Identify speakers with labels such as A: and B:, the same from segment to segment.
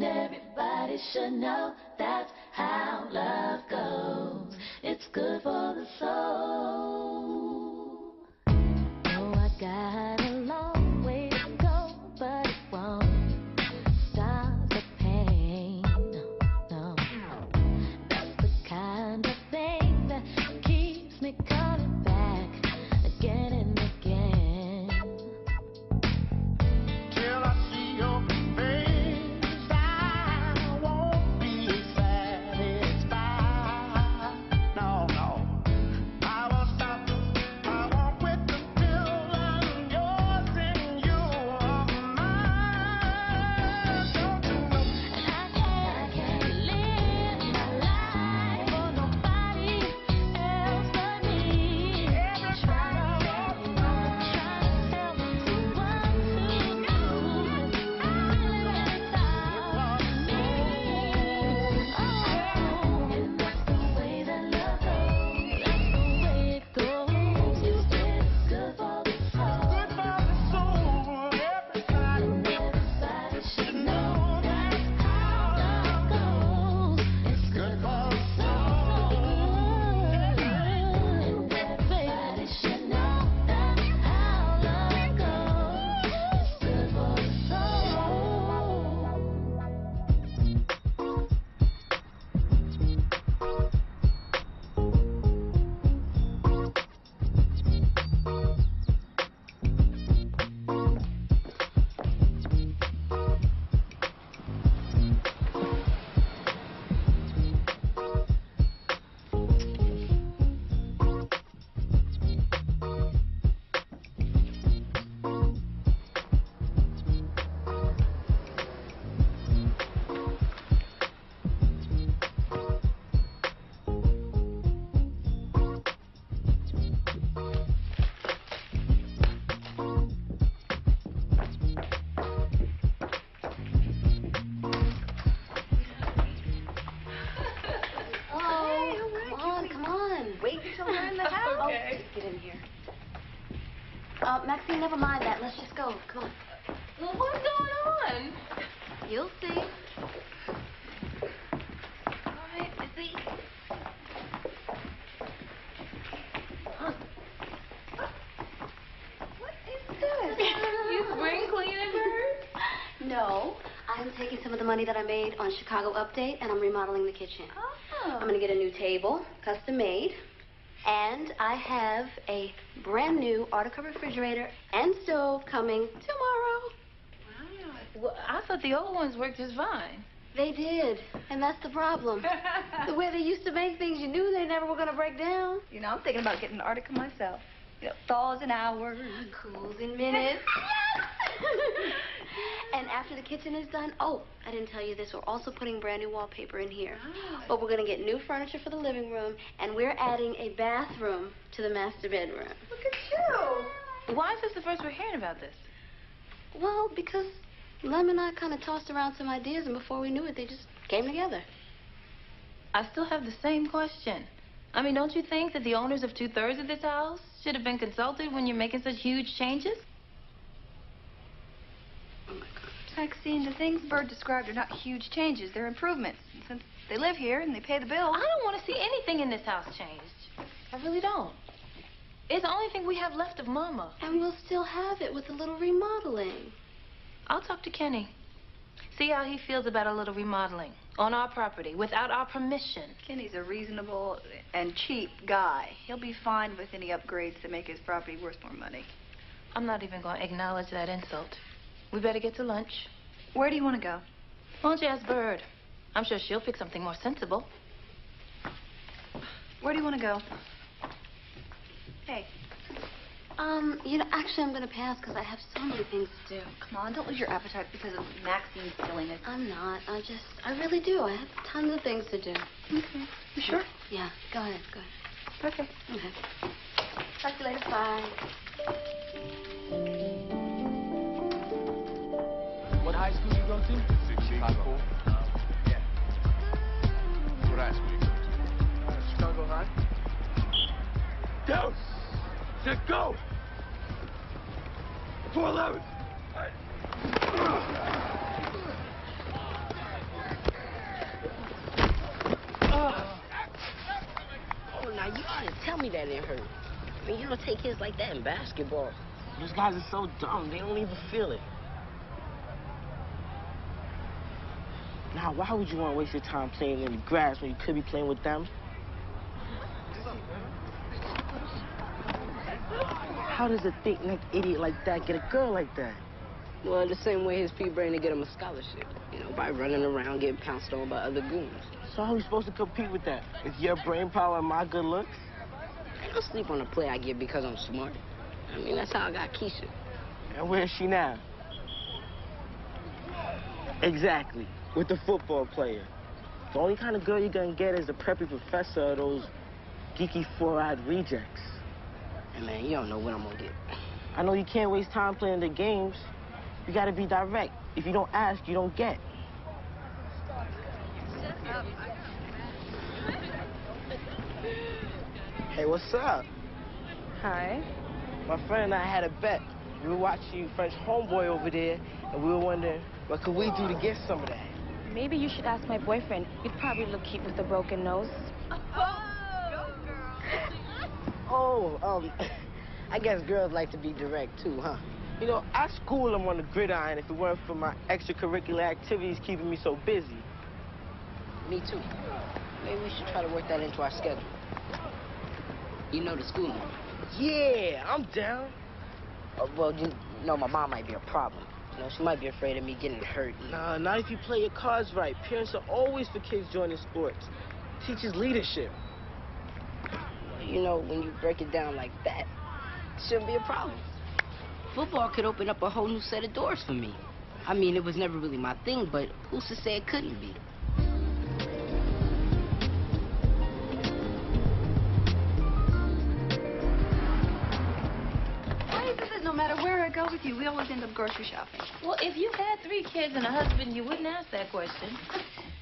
A: And everybody should know that's how love goes. It's good for the soul. Oh, I got a long way to go, but it won't stop the pain. No, that's the kind of thing that keeps me coming back again and again.
B: Till I see your face, I won't be satisfied. No, no. I won't stop. I won't quit until I'm yours and you are mine. Don't you know?
A: And I can't live my life for nobody else but me. Trying to tell me what to do. I live inside me. Oh, and that's the way that love goes. That's the way it goes. It's good for the soul.
B: Good for the soul. Everybody
A: And everybody should know that's how love goes. It's good for the soul. And everybody should know that's how love goes. It's good for the soul.
C: Oh, come on. Wait until we're in the house.
D: Okay.
C: Oh, just get in here. Maxine, never mind that. Let's just go. Come on.
D: Well, what's going on?
C: You'll see.
D: All right, Missy. What is this? You spring cleaning, Bird?
C: No, I'm taking some of the money that I made on Chicago Update, and I'm remodeling the kitchen.
D: Oh.
C: I'm going to get a new table, custom made, and I have a brand new Artica refrigerator and stove coming tomorrow.
D: Wow. Well, I thought the old ones worked just fine.
C: They did, and that's the problem. The way they used to make things, you knew they never were going to break down.
E: You know, I'm thinking about getting an Artica myself. You know, thaws in hours.
C: Cools in minutes. And after the kitchen is done, oh, I didn't tell you this, we're also putting brand new wallpaper in here. But we're going to get new furniture for the living room, and we're adding a bathroom to the master bedroom.
D: Look at you. Why is this the first we're hearing about this?
C: Well, because Lem and I kind of tossed around some ideas, and before we knew it, they just came together.
D: I still have the same question. I mean, don't you think that the owners of 2/3 of this house should have been consulted when you're making such huge changes?
E: Maxine, the things Bird described are not huge changes. They're improvements. Since they live here and they pay the bills.
D: I don't want to see anything in this house changed. I really don't. It's the only thing we have left of Mama.
C: And we'll still have it with a little remodeling.
D: I'll talk to Kenny. See how he feels about a little remodeling on our property without our permission.
E: Kenny's a reasonable and cheap guy. He'll be fine with any upgrades that make his property worth more money.
D: I'm not even going to acknowledge that insult. We better get to lunch.
E: Where do you want to go?
D: Why don't you ask Bird? I'm sure she'll pick something more sensible.
E: Where do you want to go? Hey,
C: You know, actually, I'm going to pass because I have so many things to do.
E: come on, don't lose your appetite because of Maxine's silliness.
C: I'm not. I really do. I have tons of things to do.
E: Okay. You sure?
C: Yeah, go ahead, go ahead.
E: Okay.
C: Okay. Talk to you later. Bye.
F: What high school you go to? Chicago. Yeah. What high school you go to? Chicago High. Go! Set go! 411.
G: me that it hurt. I mean, you don't take hits like that in basketball. These guys are so dumb, they don't even feel it. Now, why would you want to waste your time playing in the grass when you could be playing with them? How does a thick-necked idiot like that get a girl like that? Well, the same way his pea-brain to get him a scholarship. You know, by running around getting pounced on by other goons. So how are we supposed to compete with that? With your brain power and my good looks? I don't sleep on the play I get because I'm smart. I mean, that's how I got Keisha. And where is she now? Exactly. With the football player. The only kind of girl you're gonna get is the preppy professor or those geeky four-eyed rejects. Hey, man, you don't know what I'm gonna get. I know you can't waste time playing the games. You gotta be direct. If you don't ask, you don't get. Hey, what's up?
H: Hi.
G: My friend and I had a bet. We were watching French Homeboy over there, and we were wondering, what could we do to get some of that?
H: Maybe you should ask my boyfriend. You'd probably look cute with a broken nose.
G: Oh, I guess girls like to be direct, too, huh? You know, I school them on the gridiron if it weren't for my extracurricular activities keeping me so busy. Me, too. Maybe we should try to work that into our schedule. You know the school now? Yeah, I'm down. Well, you know, my mom might be a problem. You know, she might be afraid of me getting hurt. Nah, not if you play your cards right. Parents are always for kids joining sports. Teaches leadership. You know, when you break it down like that, it shouldn't be a problem. Football could open up a whole new set of doors for me. I mean, it was never really my thing, but who's to say it couldn't be?
E: No matter where I go with you, we always end up grocery shopping.
D: Well, if you had 3 kids and a husband, you wouldn't ask that question.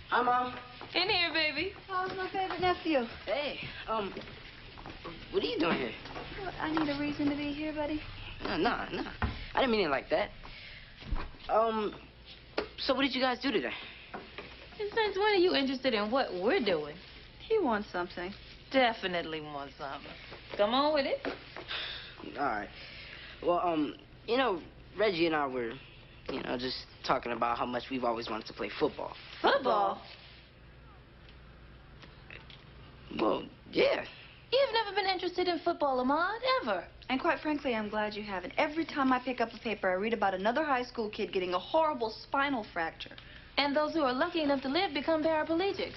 G: Hi, Mom.
D: In here, baby.
E: Oh, my favorite nephew.
G: Hey, what are you doing here?
E: What, I need a reason to be here, buddy?
G: No. I didn't mean it like that. So what did you guys do today?
D: And since when are you interested in what we're doing?
E: He wants something.
D: Definitely want something. Come on with it.
G: All right. Well, you know, Reggie and I were, you know, just talking about how much we've always wanted to play football.
D: Football?
G: Well, yeah.
D: You've never been interested in football, Ahmad, ever.
E: And quite frankly, I'm glad you haven't. Every time I pick up a paper, I read about another high school kid getting a horrible spinal fracture.
D: And those who are lucky enough to live become paraplegics.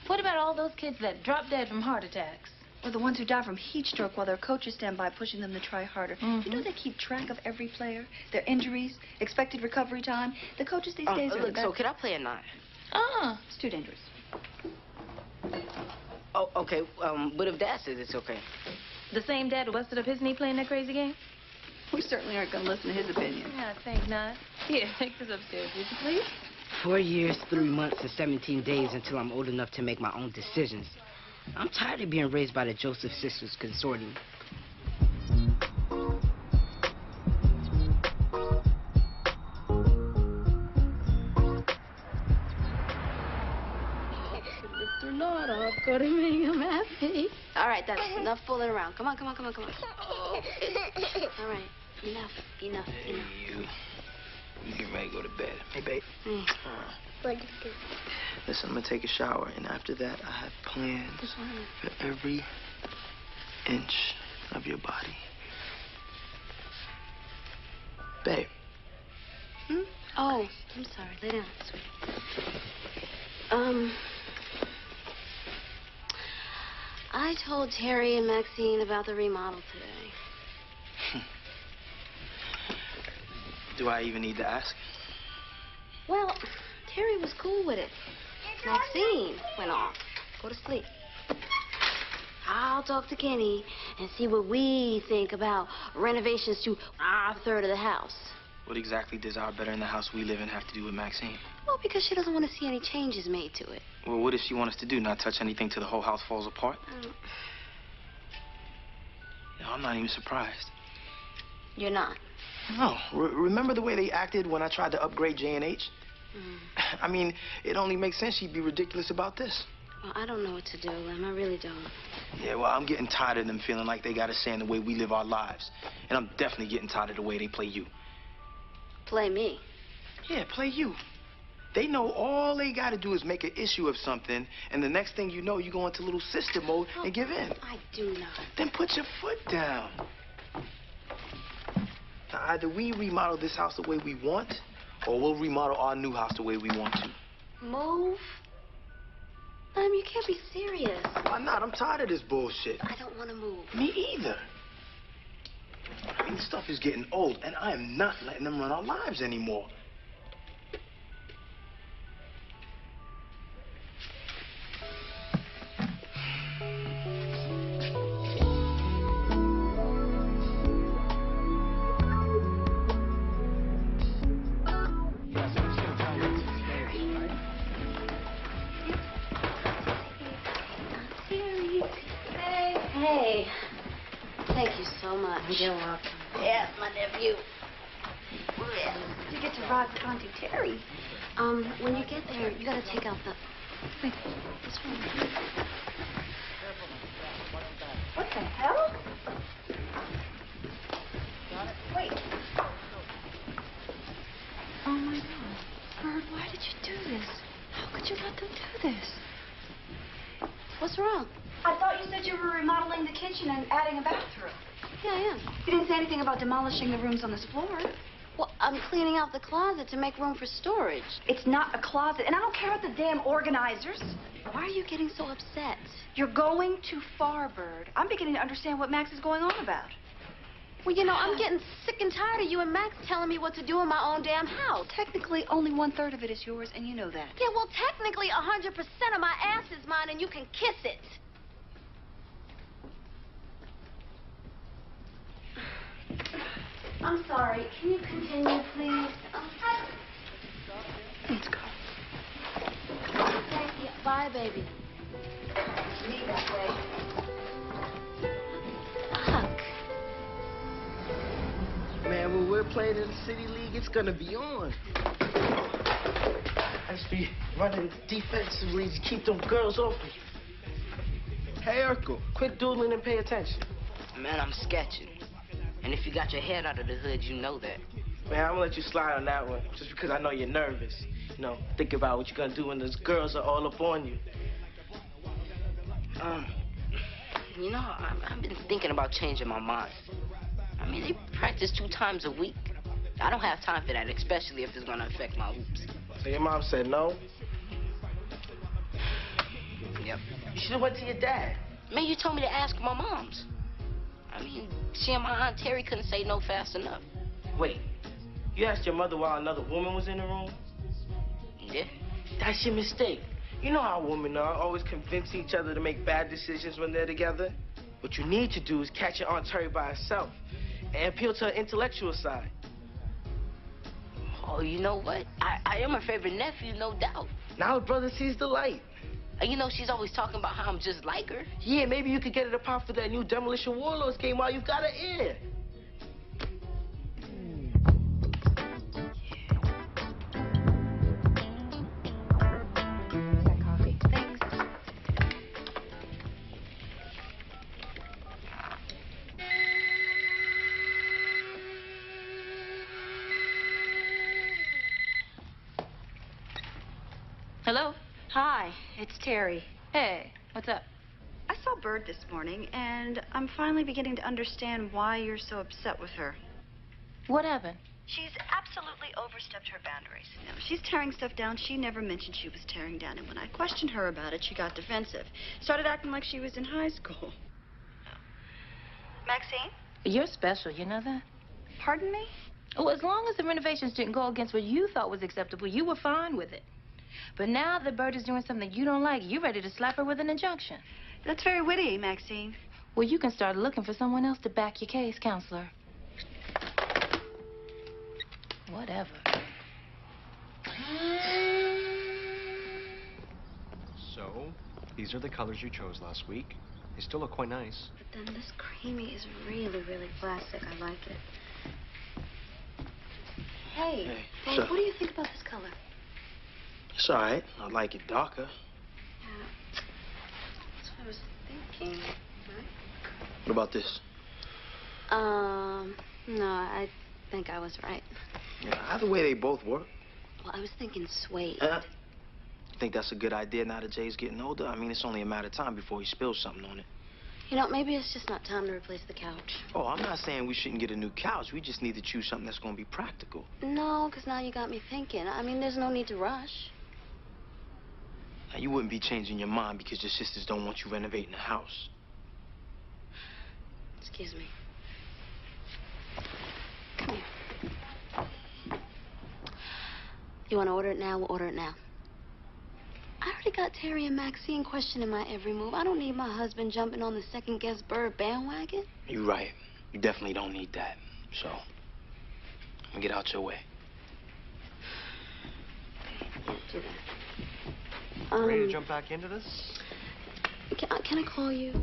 D: What about all those kids that drop dead from heart attacks?
E: Or the ones who die from heat stroke while their coaches stand by pushing them to try harder. You know they keep track of every player, their injuries, expected recovery time. The coaches these days are
G: look,
E: the
G: so
E: best.
G: could I play or not?
E: It's too dangerous.
G: Oh, okay. But if Dad says it's okay?
D: The same dad who busted up his knee playing that crazy game?
E: We certainly aren't going to listen to his opinion.
D: Yeah, I think not. Here, take this upstairs, would you please?
G: 4 years, 3 months, and 17 days until I'm old enough to make my own decisions. I'm tired of being raised by the Joseph Sisters Consortium.
C: Go to make him happy. All right, that's enough fooling around. Come on. All right, enough.
I: You get ready to go to bed. Hey, babe. Listen, I'm gonna take a shower, and after that, I have plans for every inch of your body. Babe.
C: Oh, I'm sorry. Lay down, sweetie. I told Terry and Maxine about the remodel today.
I: Do I even need to ask?
C: Well, Terry was cool with it. Maxine went off. Go to sleep. I'll talk to Kenny and see what we think about renovations to our third of the house.
I: What exactly does our better in the house we live in have to do with Maxine?
C: Well, because she doesn't want to see any changes made to it.
I: Well, what does she want us to do? Not touch anything till the whole house falls apart? No, I'm not even surprised.
C: You're not?
I: No. Remember the way they acted when I tried to upgrade J&H? I mean, it only makes sense she'd be ridiculous about this.
C: Well, I don't know what to do, Lem. I really don't.
I: Yeah, well, I'm getting tired of them feeling like they got a say in the way we live our lives. And I'm definitely getting tired of the way they play you.
C: Play me.
I: Yeah, play you. They know all they got to do is make an issue of something, and the next thing you know, you go into little sister mode and give in.
C: I do not.
I: Then put your foot down. Now, either we remodel this house the way we want, or we'll remodel our new house the way we want to.
C: Move? You can't be serious.
I: Why not? I'm tired of this bullshit.
C: I don't want to move.
I: Me either. I mean, this stuff is getting old, and I am not letting them run our lives anymore.
C: Hey. Thank you so much.
E: You're welcome.
C: Yes, my nephew.
E: Did you get to ride with Auntie Terry?
C: When you get there, you gotta take out the...
E: Wait, what's wrong with you? What the hell? Wait. Oh, my God. Bird, why did you do this? How could you let them do this?
C: What's wrong?
E: I thought you said you were remodeling the kitchen and adding a bathroom.
C: Yeah, I am.
E: You didn't say anything about demolishing the rooms on this floor.
C: Well, I'm cleaning out the closet to make room for storage.
E: It's not a closet, and I don't care about the damn organizers.
C: Why are you getting so upset?
E: You're going too far, Bird. I'm beginning to understand what Max is going on about.
C: Well, you know, I'm getting sick and tired of you and Max telling me what to do in my own damn house.
E: Technically, only 1/3 of it is yours, and you know that.
C: Yeah, well, technically, 100% of my ass is mine, and you can kiss it. I'm sorry. Can you continue, please?
E: Let's go.
C: Thank you. Bye, baby.
E: Me that way.
C: Fuck.
G: Man, when we're playing in the City League, it's gonna be on. I just be running defensively to keep them girls off me. Hey, Urkel, quit doodling and pay attention.
J: Man, I'm sketching. And if you got your head out of the hood, you know that.
G: Man, I'm gonna let you slide on that one, just because I know you're nervous. You know, think about what you're gonna do when those girls are all up on you.
J: You know, I've been thinking about changing my mind. I mean, they practice 2 times a week. I don't have time for that, especially if it's gonna affect my hoops.
G: So your mom said no?
J: Yep.
G: You should've went to your dad.
J: Man, you told me to ask my moms. I mean, she and my Aunt Terry couldn't say no fast enough.
G: Wait, you asked your mother while another woman was in the room?
J: Yeah.
G: That's your mistake. You know how women are, always convincing each other to make bad decisions when they're together. What you need to do is catch your Aunt Terry by herself and appeal to her intellectual side.
J: Oh, you know what? I am her favorite nephew, no doubt.
G: Now her brother sees the light.
J: And you know, she's always talking about how I'm just like her.
G: Yeah, maybe you could get her to pop for that new Demolition Warlords game while you've got her ear.
E: That coffee. Thanks.
D: Hello?
E: Hi, it's Terry.
D: Hey, what's up?
E: I saw Bird this morning, and I'm finally beginning to understand why you're so upset with her.
D: What happened?
E: She's absolutely overstepped her boundaries. You know, she's tearing stuff down she never mentioned she was tearing down, and when I questioned her about it, she got defensive. Started acting like she was in high school. Maxine?
D: You're special, you know that?
E: Pardon me?
D: Oh, as long as the renovations didn't go against what you thought was acceptable, you were fine with it. But now that Bird is doing something you don't like, you're ready to slap her with an injunction.
E: That's very witty, Maxine.
D: Well, you can start looking for someone else to back your case, counselor. Whatever.
F: So, these are the colors you chose last week. They still look quite nice.
C: But then this creamy is really, really plastic. I like it. Hey,
I: Hey,
C: babe,
I: so-
C: what do you think about this color?
I: It's all right. I like it darker.
C: Yeah. That's what I was Thinking.
I: What about this?
C: No, I think I was right.
I: Yeah, either way, they both work.
C: Well, I was thinking suede.
I: You think that's a good idea now that Jay's getting older? I mean, it's only a matter of time before he spills something on it.
C: You know, maybe it's just not time to replace the couch.
I: Oh, I'm not saying we shouldn't get a new couch. We just need to choose something that's going to be practical.
C: No, because now you got me thinking. I mean, there's no need to rush.
I: Now, you wouldn't be changing your mind because your sisters don't want you renovating the house.
C: Excuse me. Come here. You want to order it now? We'll order it now. I already got Terry and Maxine questioning my every move. I don't need my husband jumping on the second-guess bird bandwagon.
I: You're right. You definitely don't need that. So, I'm gonna get out your way.
C: Do that.
F: Ready to jump back into this?
C: Can I call you?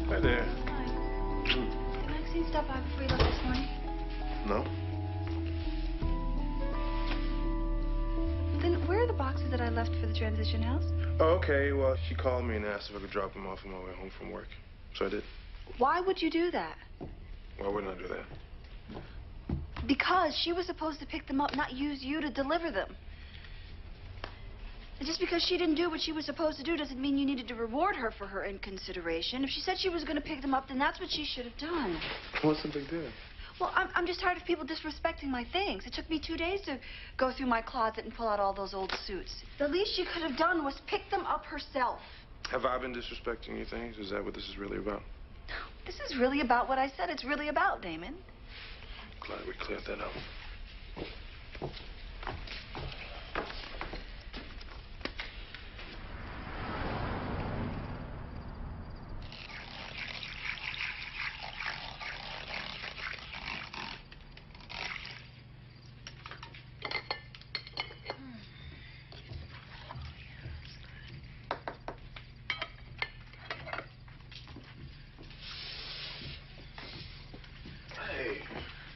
F: Hi there.
E: Hi. Did Maxine stop by before you left this morning?
F: No?
E: Then where are the boxes that I left for the transition house?
F: Oh, okay. Well, she called me and asked if I could drop them off on my way home from work. So I did.
E: Why would you do that?
F: Why wouldn't I do that?
E: Because she was supposed to pick them up, not use you to deliver them. And just because she didn't do what she was supposed to do doesn't mean you needed to reward her for her inconsideration. If she said she was going to pick them up, then that's what she should have done.
F: What's the big deal?
E: Well, I'm just tired of people disrespecting my things. It took me 2 days to go through my closet and pull out all those old suits. The least she could have done was pick them up herself.
F: Have I been disrespecting your things? Is that what this is really about?
E: This is really about what I said it's really about, Damon.
F: Glad we cleared that up.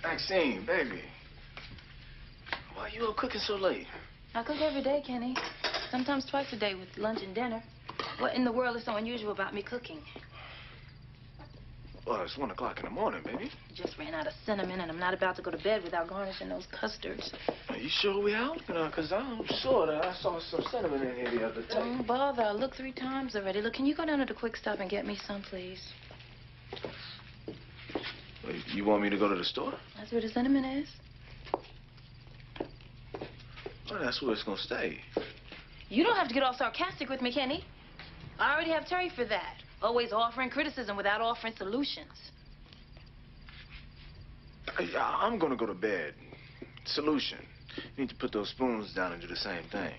I: Maxine, baby. Why you up cooking so late?
D: I cook every day, Kenny. Sometimes twice a day with lunch and dinner. What in the world is so unusual about me cooking?
F: Well, it's 1 o'clock in the morning, baby.
D: Just ran out of cinnamon, and I'm not about to go to bed without garnishing those custards.
I: Are you sure we out? Because I'm sure that I saw some cinnamon in here the other day.
D: Don't bother. I looked 3 times already. Look, can you go down to the Quick Stop and get me some, please?
F: You want me to go to the store?
D: That's where the cinnamon is.
F: Well, that's where it's gonna stay.
D: You don't have to get all sarcastic with me, Kenny. I already have Terry for that. Always offering criticism without offering solutions.
F: I'm gonna go to bed. Solution. You need to put those spoons down and do the same thing.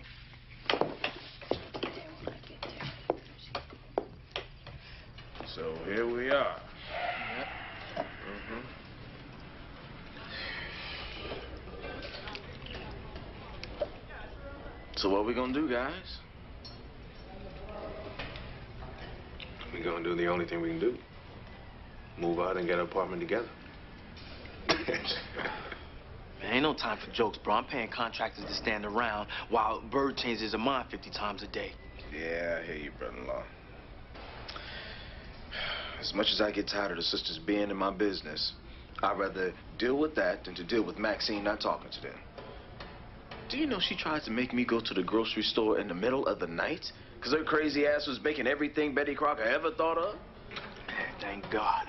F: So here we are. So what we gonna do, guys?
K: We're gonna do the only thing we can do. Move out and get an apartment together.
I: Man, ain't no time for jokes, bro. I'm paying contractors to stand around while Bird changes his mind 50 times a day.
F: Yeah, I hear you, brother-in-law. As much as I get tired of the sisters being in my business, I'd rather deal with that than to deal with Maxine not talking to them. Do you know she tries to make me go to the grocery store in the middle of the night? Because her crazy ass was making everything Betty Crocker ever thought of?
I: Man, thank God.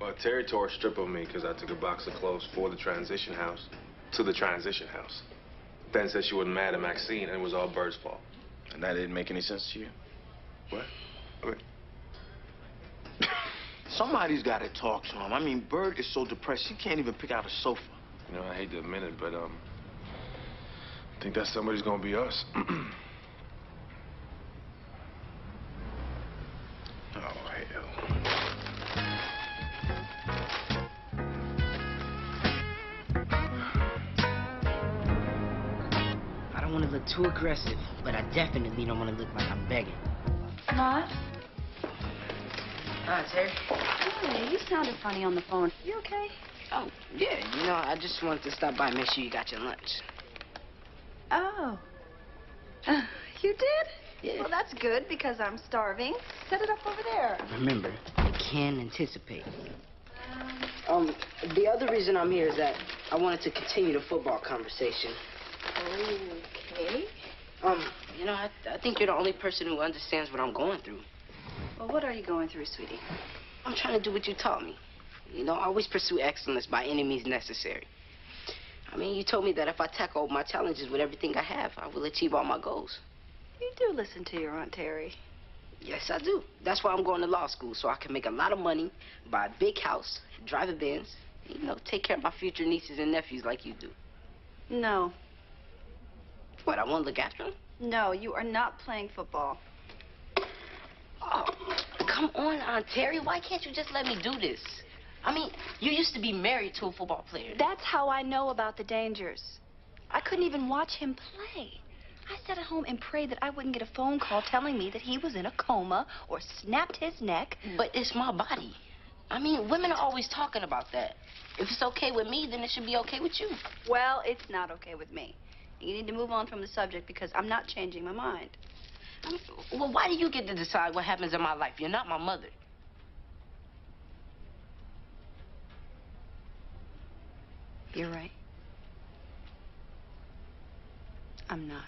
K: Well, Terry tore a strip of me because I took a box of clothes for the transition house to the transition house. Then said she wasn't mad at Maxine and it was all Bird's fault.
F: And that didn't make any sense to you?
K: What?
I: Somebody's got to talk to him. I mean, Bird is so depressed, she can't even pick out a sofa.
K: You know, I hate to admit it, but, I think that somebody's gonna be us.
F: Oh, hell.
I: I don't want to
J: to look too aggressive, but I definitely don't want to look like I'm begging.
H: Ma?
J: Terry.
E: Hey, you sounded funny on the phone. You okay?
J: Oh, yeah, you know, I just wanted to stop by and make sure you got your lunch.
E: Oh. You did?
J: Yeah.
E: Well, that's good because I'm starving. Set it up over there.
J: Remember, I can anticipate. The other reason I'm here is that I wanted to continue the football conversation.
E: Okay.
J: You know, I think you're the only person who understands what I'm going through.
E: Well, what are you going through, sweetie?
J: I'm trying to do what you taught me. You know, always pursue excellence by any means necessary. I mean, you told me that if I tackle my challenges with everything I have, I will achieve all my goals.
E: You do listen to your Aunt Terry.
J: Yes, I do. That's why I'm going to law school, so I can make a lot of money, buy a big house, drive a Benz, you know, take care of my future nieces and nephews like you do.
E: No.
J: What, I won't look after them?
E: No, you are not playing football.
J: Oh, come on, Aunt Terry. Why can't you just let me do this? I mean, you used to be married to a football player.
E: That's how I know about the dangers. I couldn't even watch him play. I sat at home and prayed that I wouldn't get a phone call telling me that he was in a coma or snapped his neck.
J: But it's my body. I mean, women are always talking about that. If it's okay with me, then it should be okay with you.
E: Well, it's not okay with me. You need to move on from the subject because I'm not changing my mind.
J: I mean, well, why do you get to decide what happens in my life? You're not my mother.
E: You're right. I'm not.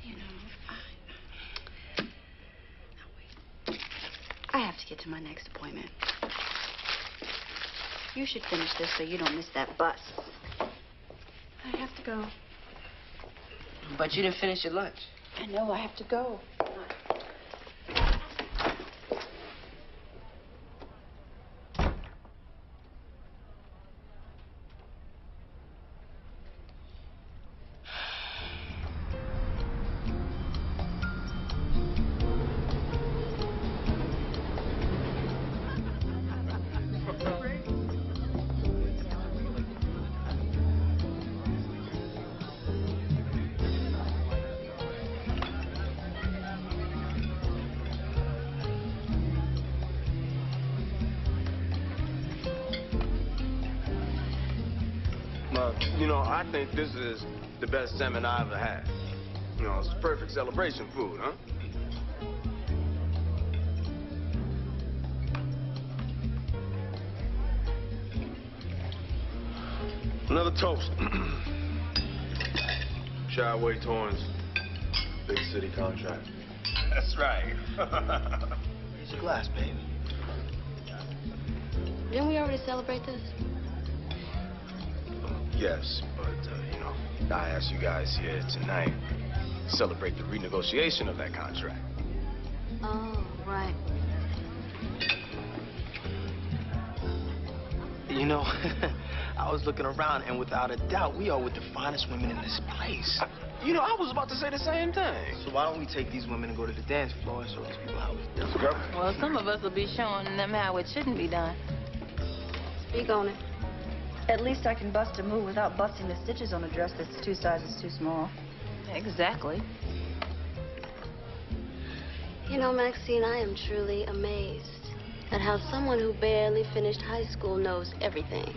E: You know, I have to get to my next appointment. You should finish this so you don't miss that bus. I have to go.
J: But you didn't finish your lunch.
E: I know, I have to go.
L: You know, I think this is the best salmon I ever had. You know, it's perfect celebration food, huh? Another toast. Shyway Torrance, big city contract.
F: That's right.
I: Here's your glass, baby.
C: Didn't we already celebrate this?
F: Yes, but, you know, I asked you guys here tonight to celebrate the renegotiation of that contract.
C: Oh, right.
I: You know, I was looking around, and without a doubt, we are with the finest women in this place.
F: You know, I was about to say the same thing.
I: So why don't we take these women and go to the dance floor and show these people how it's done?
F: Girl.
D: Well, some of us will be showing them how it shouldn't be done.
C: Speak on it.
E: At least I can bust a move without busting the stitches on a dress that's 2 sizes too small.
D: Exactly.
C: You know, Maxine, I am truly amazed at how someone who barely finished high school knows everything.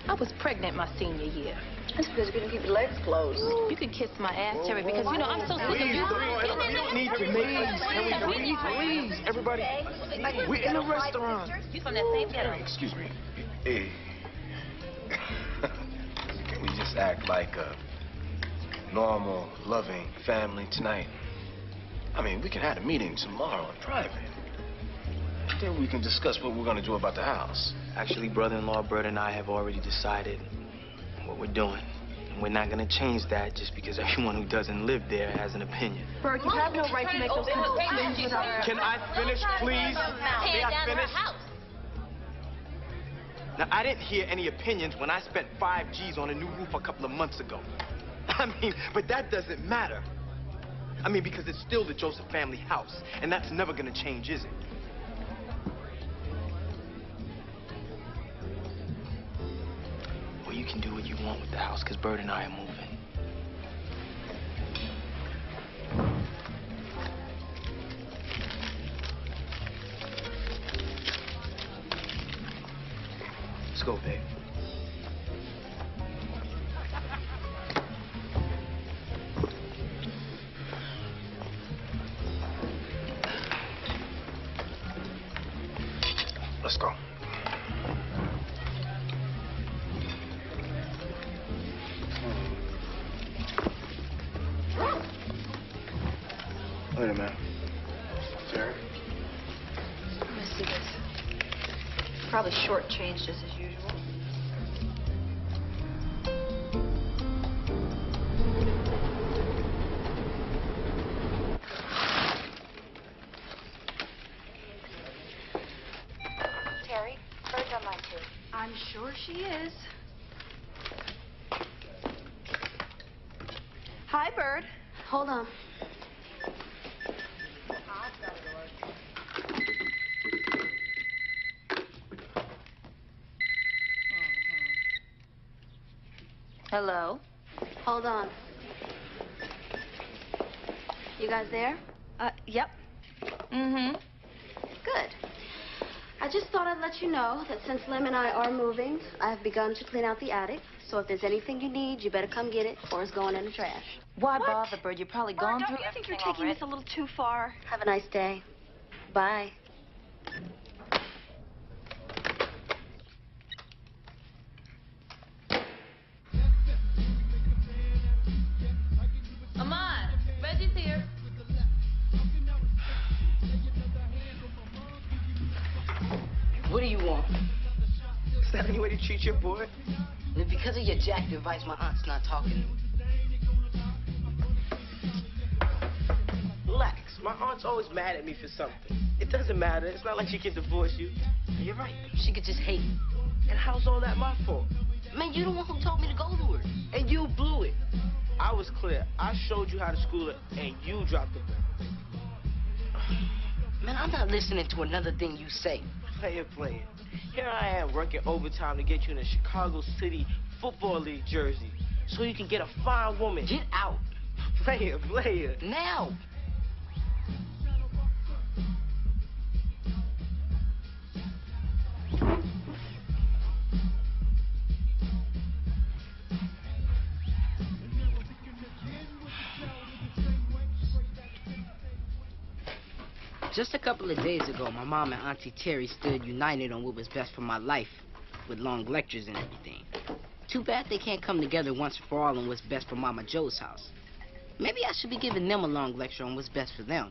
D: I was pregnant my senior year.
E: That's because you couldn't keep your legs closed.
D: You can kiss my ass, Terry, because, you know, I'm so sick of you.
L: We don't need to please, everybody. We're in a restaurant.
D: You from that same ghetto.
F: Excuse me. Hey. Can we just act like a normal, loving family tonight? I mean, we can have a meeting tomorrow in private. Then we can discuss what we're going to do about the house.
I: Actually, brother-in-law Bert and I have already decided what we're doing. And we're not going to change that just because everyone who doesn't live there has an opinion.
E: Bert, you have no right to make those kinds of decisions without...
L: Can I finish, please? May I finish?
I: Now, I didn't hear any opinions when I spent 5 G's on a new roof a couple of months ago. I mean, but that doesn't matter. I mean, because it's still the Joseph family house, and that's never gonna change, is it? can do what you want with the house, because Bird and I are moving. Let's go, babe.
F: Let's go. Wait a minute. Terry?
E: Let me see this. Probably shortchanged us as usual. Terry, Bird's online too. I'm sure she is. Hi, Bird.
C: Hold on.
D: Hello?
C: Hold on. You guys there?
E: Yep.
D: Mm-hmm.
C: Good. I just thought I'd let you know that since Lem and I are moving, I have begun to clean out the attic. So if there's anything you need, you better come get it, or it's going in the trash.
D: Why bother, Bird? You're probably gone
E: Bird,
D: through
E: don't you think you're
D: everything
E: taking this a little too far?
C: Have a nice day. Bye.
D: Ahmad, Reggie's here.
J: What do you want?
G: Is that any way to treat your boy?
J: And because of your jacked advice, my aunt's not talking to me.
G: Relax. My aunt's always mad at me for something. It doesn't matter. It's not like she can divorce you.
J: You're right. She could just hate me.
G: And how's all that my fault?
J: Man, you the one who told me to go to her.
G: And you blew it. I was clear. I showed you how to school her, and you dropped the ball.
J: Man, I'm not listening to another thing you say.
G: Player. Here I am working overtime to get you in a Chicago City Football League jersey so you can get a fine woman.
J: Get out.
G: Player.
J: Now. Just a couple of days ago, my mom and Auntie Terry stood united on what was best for my life, with long lectures and everything. Too bad they can't come together once for all on what's best for Mama Joe's house. Maybe I should be giving them a long lecture on what's best for them.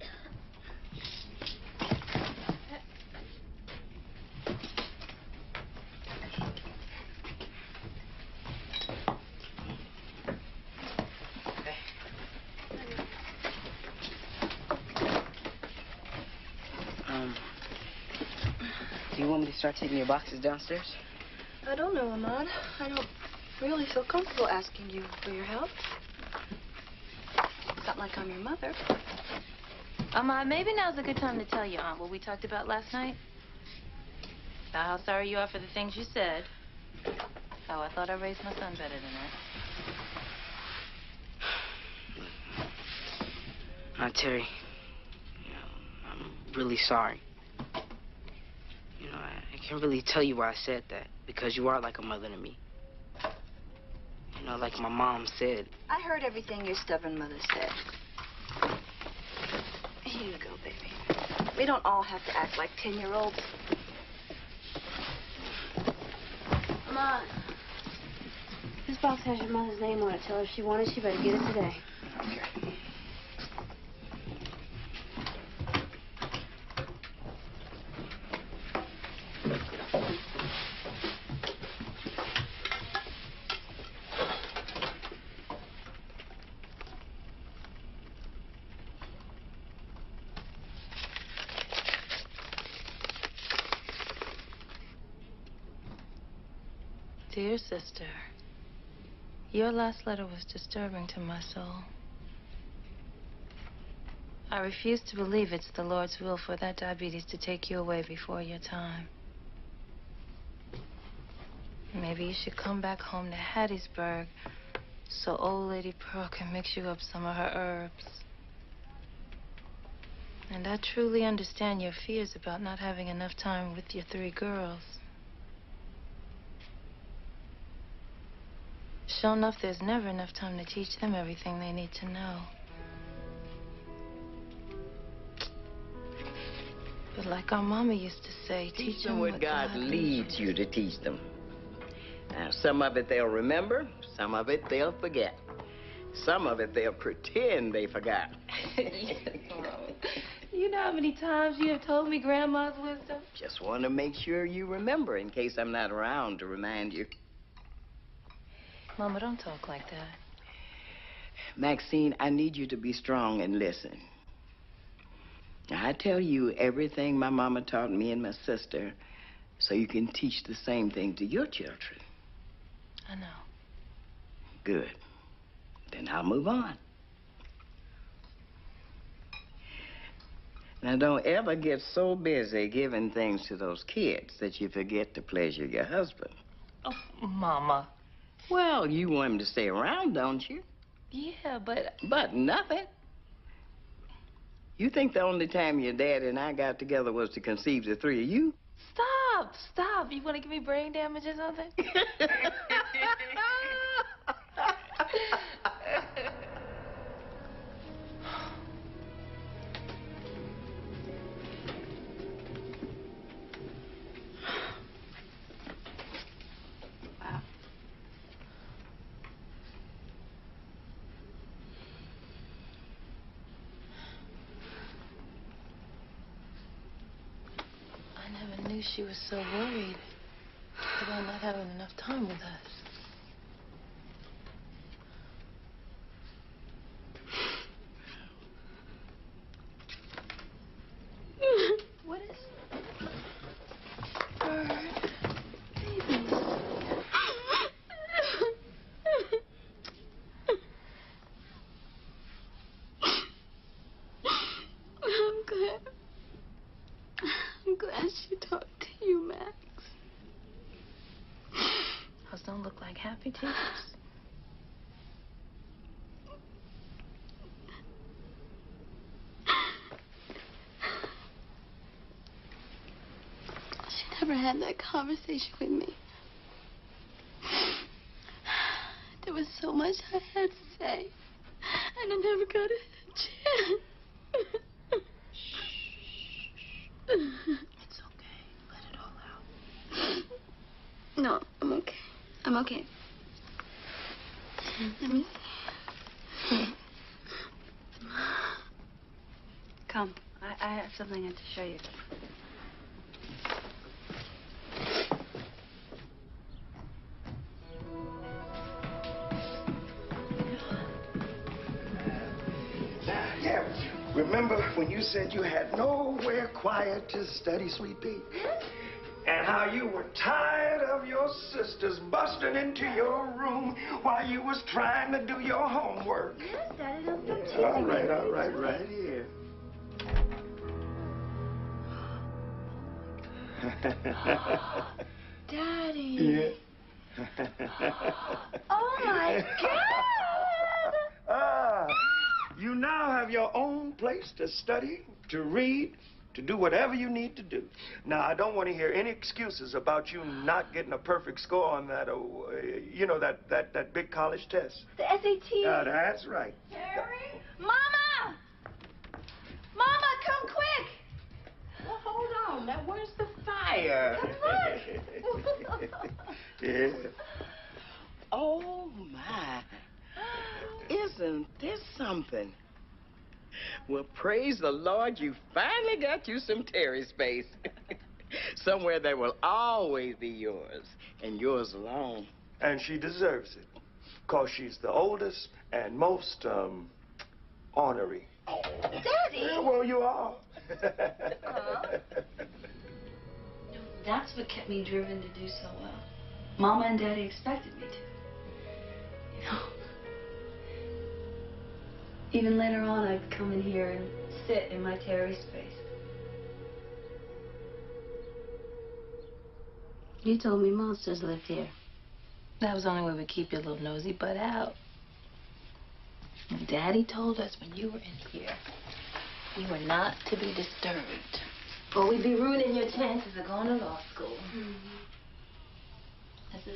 J: Do you want me to start taking your boxes downstairs?
E: I don't know, Ahmad. I don't really feel comfortable asking you for your help. It's not like I'm your mother.
D: Ahmad, maybe now's a good time to tell your aunt what we talked about last night. About how sorry you are for the things you said. How I thought I raised my son better than that.
J: Aunt Terry, I'm really sorry. I can't really tell you why I said that, because you are like a mother to me. Like my mom said.
E: I heard everything your stubborn mother said. Here you go, baby. We don't all have to act like 10-year-olds.
C: Come on. This box has your mother's name on it. Tell her if she wanted, she better get it today.
J: Okay.
D: Dear sister, your last letter was disturbing to my soul. I refuse to believe it's the Lord's will for that diabetes to take you away before your time. Maybe you should come back home to Hattiesburg so old Lady Pearl can mix you up some of her herbs. And I truly understand your fears about not having enough time with your 3 girls. Sure enough, there's never enough time to teach them everything they need to know. But like our mama used to say,
M: Teach them what God leads you to teach them. Now, some of it they'll remember, some of it they'll forget. Some of it they'll pretend they forgot.
D: Yes, Mama. You know how many times you have told me Grandma's wisdom?
M: Just want to make sure you remember in case I'm not around to remind you.
D: Mama, don't talk like that.
M: Maxine, I need you to be strong and listen. Now, I tell you everything my mama taught me and my sister so you can teach the same thing to your children.
D: I know.
M: Good. Then I'll move on. Now, don't ever get so busy giving things to those kids that you forget to pleasure your husband.
D: Oh, Mama.
M: Well, you want him to stay around, don't you?
D: Yeah, but...
M: But nothing. You think the only time your dad and I got together was to conceive the 3 of you?
D: Stop, stop. You want to give me brain damage or something? I never knew she was so worried about not having enough time with us. What is... Bird, baby.
C: I'm glad she talked to you, Max.
D: Those don't look like happy tears.
C: She never had that conversation with me. There was so much I had to say, and I never got a chance.
D: It's okay. Let it all out.
C: No, I'm okay. I'm okay. Let me see.
E: Come. I have something to show you.
N: Yeah, remember when you said you had nowhere quiet to study, sweet pea? And how you were tired of your sisters busting into your room while you was trying to do your homework?
C: Yes, Daddy, don't stop teasing
N: All
C: me.
N: right, right here.
C: Daddy.
N: Yeah.
C: Oh, my God.
N: Ah, you now have your own place to study, to read, to do whatever you need to do. Now, I don't want to hear any excuses about you not getting a perfect score on that, you know, that big college test.
C: The SAT.
N: That's right.
C: Terry? Mama! Mama, come quick!
M: Well, hold on. Now, where's the fire?
N: Yeah.
M: Oh, my. Isn't this something? Well, praise the Lord, you finally got you some Terry space. Somewhere that will always be yours, and yours alone.
N: And she deserves it, because she's the oldest and most, ornery.
C: Daddy!
N: Yeah, well, you are.
E: That's what kept me driven to do so well. Mama and Daddy expected me to. You know, even later on, I'd come in here and sit in my Terry space.
C: You told me monsters lived here.
D: That was the only way we keep your little nosy butt out. And Daddy told us when you were in here, you were not to be disturbed. Or we'd be ruining your chances of going to law school.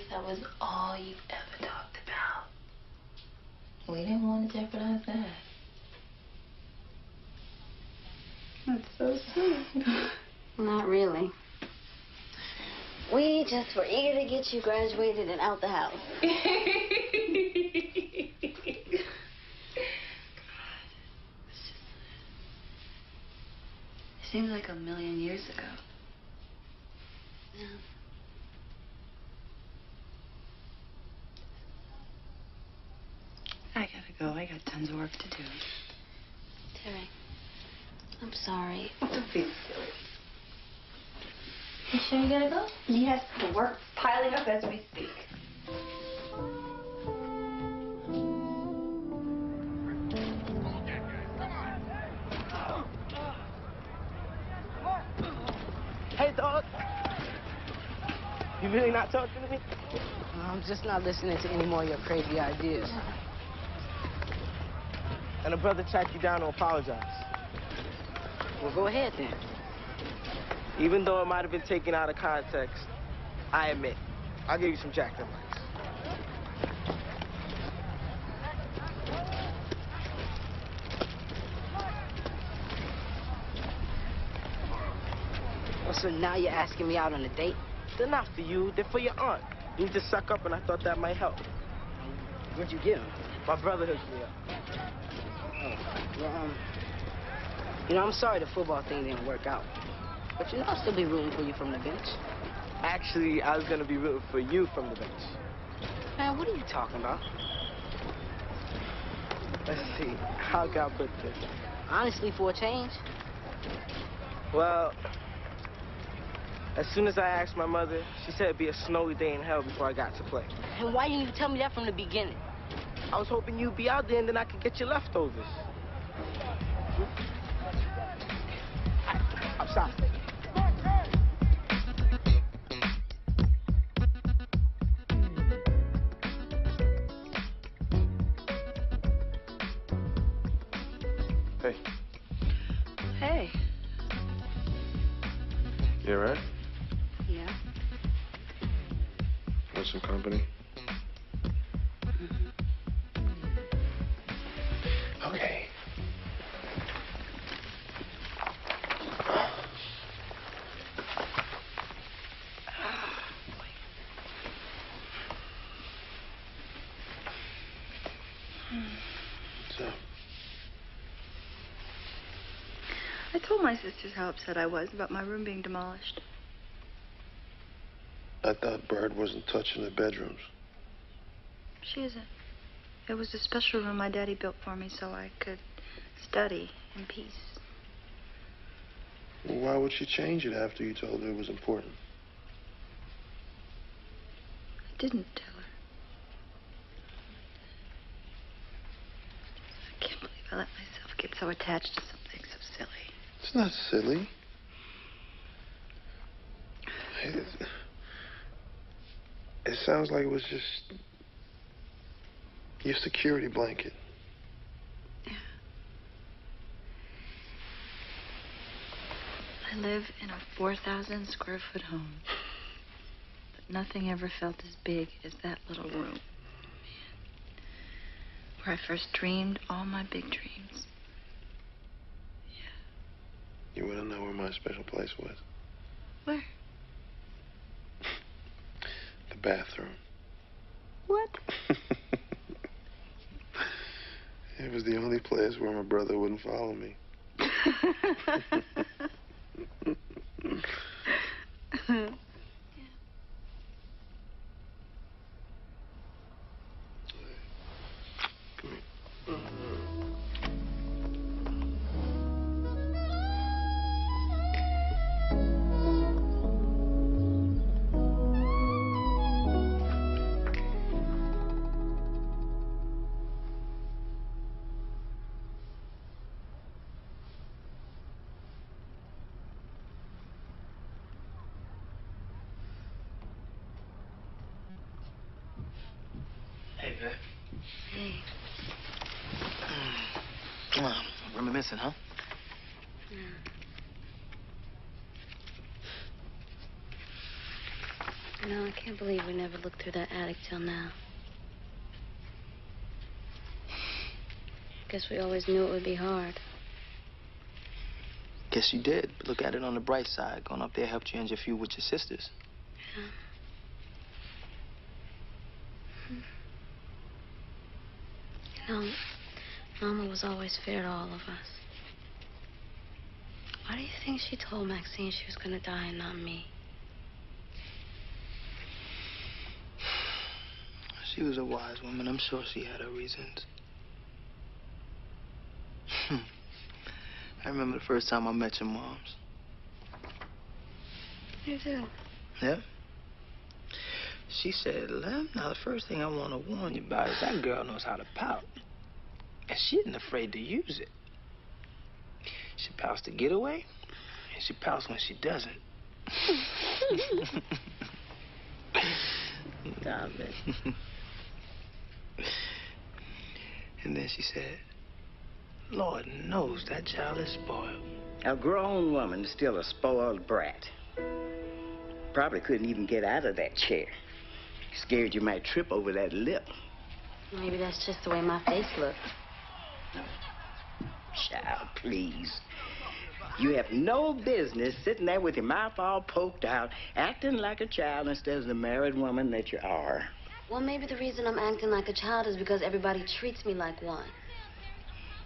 D: That was all you ever talked about. We didn't want to jeopardize that.
C: That's so sweet. Not really. We just were eager to get you graduated and out the house.
E: It seems like a million years ago.
C: Yeah.
E: I gotta go. I got tons of work to do.
C: Terry, I'm sorry.
E: Don't be silly.
D: You sure you gotta go?
E: Yes, the work's piling up as we speak.
G: Hey, dog. You really not talking to me?
J: I'm just not listening to any more of your crazy ideas.
G: And a brother tracked you down to apologize.
J: Well, go ahead then.
G: Even though it might have been taken out of context, I admit, I'll give you some Jack advice.
J: Oh, so now you're asking me out on a date?
G: They're not for you, they're for your aunt. You need to suck up, and I thought that might help.
J: Where'd you get him?
G: My brother hooked me up.
J: Oh, well, I'm sorry the football thing didn't work out. But I'll still be rooting for you from the bench.
G: Actually, I was gonna be rooting for you from the bench.
J: Man, what are you talking about?
G: Let's see, how can I put this?
J: Honestly, for a change.
G: Well, as soon as I asked my mother, she said it'd be a snowy day in hell before I got to play.
J: And why didn't you tell me that from the beginning?
G: I was hoping you'd be out there and then I could get your leftovers. I'm sorry.
K: Hey.
E: Hey.
K: You all right?
E: Yeah.
K: Want some company? Okay. What's up?
E: I told my sisters how upset I was about my room being demolished.
K: I thought Bird wasn't touching the bedrooms.
E: She isn't. It was a special room my daddy built for me so I could study in peace.
K: Well, why would she change it after you told her it was important?
E: I didn't tell her. I can't believe I let myself get so attached to something so silly.
K: It's not silly. It sounds like it was just your security blanket.
E: Yeah. I live in a 4,000 square foot home. But nothing ever felt as big as that little room. Man. Where I first dreamed all my big dreams.
K: You want to know where my special place was?
E: Where?
K: The bathroom.
E: What?
K: It was the only place where my brother wouldn't follow me.
I: missing, huh?
C: No, I can't believe we never looked through that attic till now. Guess we always knew it would be hard.
I: Guess you did. But look at it on the bright side. Going up there helped you end your feud with your sisters.
C: Yeah. You know, Mama was always fair to all of us. Why do you think she told Maxine she was going to die and not me?
I: She was a wise woman. I'm sure she had her reasons. I remember the first time I met your moms.
C: You do?
I: Yeah? She said, Lem, now the first thing I want to warn you about is that girl knows how to pout. And she isn't afraid to use it. She pouts to get away, and she pouts when she doesn't. Stop it. And then she said, Lord knows that child is spoiled.
M: A grown woman is still a spoiled brat. Probably couldn't even get out of that chair. Scared you might trip over that lip.
C: Maybe that's just the way my face looks.
M: Child, please. You have no business sitting there with your mouth all poked out, acting like a child instead of the married woman that you are.
C: Well, maybe the reason I'm acting like a child is because everybody treats me like one.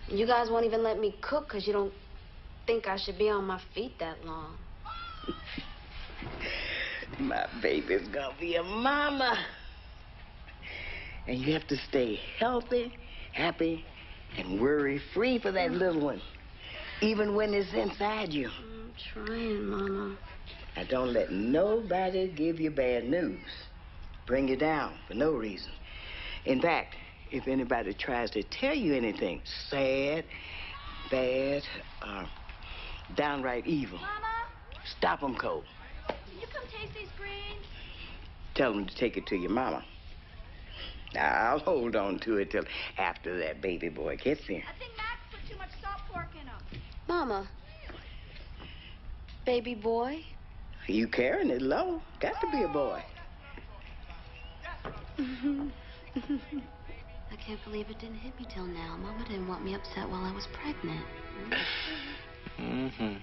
C: You guys won't even let me cook because you don't think I should be on my feet that long.
M: My baby's gonna be a mama. And you have to stay healthy, happy, and worry-free for that little one, even when it's inside you.
C: I'm trying, Mama.
M: Now, don't let nobody give you bad news. Bring you down for no reason. In fact, if anybody tries to tell you anything sad, bad, downright evil,
E: Mama?
M: stop them cold.
E: Can you come taste these greens?
M: Tell them to take it to your mama. Now, I'll hold on to it till after that baby boy gets here.
E: I think Max put too much salt pork in them.
C: Mama. Baby boy?
M: You carrying it low. Got to be a boy.
C: I can't believe it didn't hit me till now. Mama didn't want me upset while I was pregnant.
K: Mm-hmm.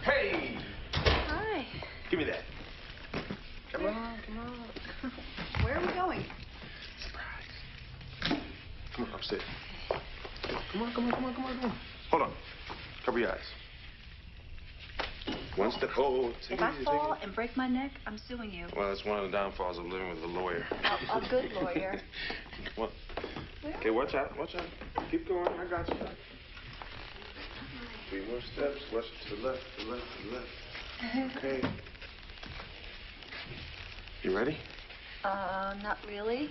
F: Hey!
E: Hi.
F: Give me that.
E: Come on. Where are we going?
F: Come on, upstairs. Come on. Hold on. Cover your eyes. One step forward.
E: If I fall and break my neck, I'm suing you.
K: Well, it's one of the downfalls of living with a lawyer.
E: A good lawyer.
K: What? Okay, watch out. Keep going. I got you. 3 more steps. Watch it to the left, to the left. Okay. You ready?
E: Not really.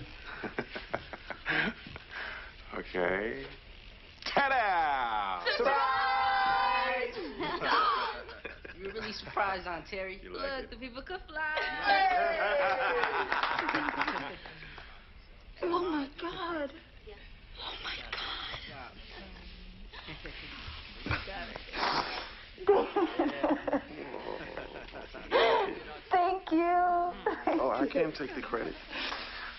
K: Okay. Ta-da!
J: Surprise! You were really surprised, Aunt Terry.
K: You like
J: Look,
K: it?
J: the people could fly.
E: Oh, my God.
J: Oh, my
E: Thank you.
K: Oh, I can't take the credit.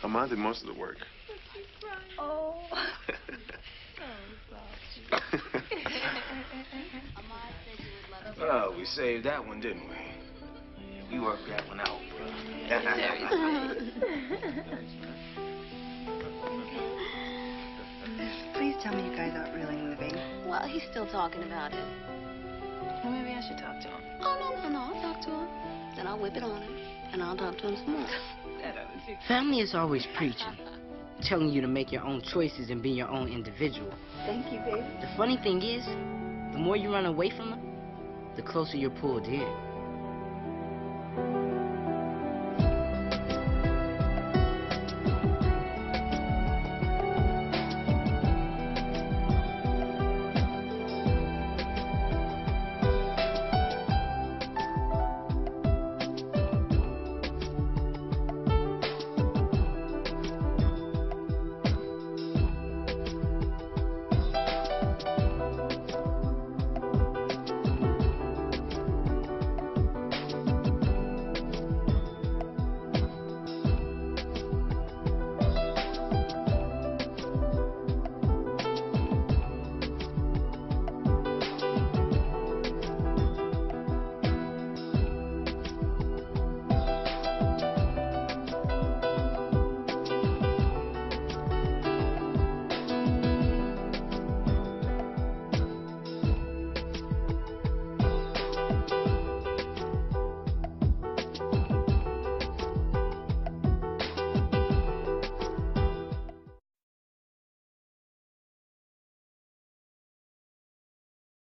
K: Amanda did most of the work.
E: Oh.
F: Oh, we saved that one, didn't we? We worked that one out.
E: Please tell me you guys aren't really moving.
C: Well, he's still talking about it.
E: Well, maybe I should talk to him.
C: Oh, no. I'll talk to him. Then I'll whip it on him. And I'll talk to him some more.
J: Family is always preaching, telling you to make your own choices and be your own individual.
E: Thank you, baby.
J: The funny thing is, the more you run away from them, the closer you're pulled in.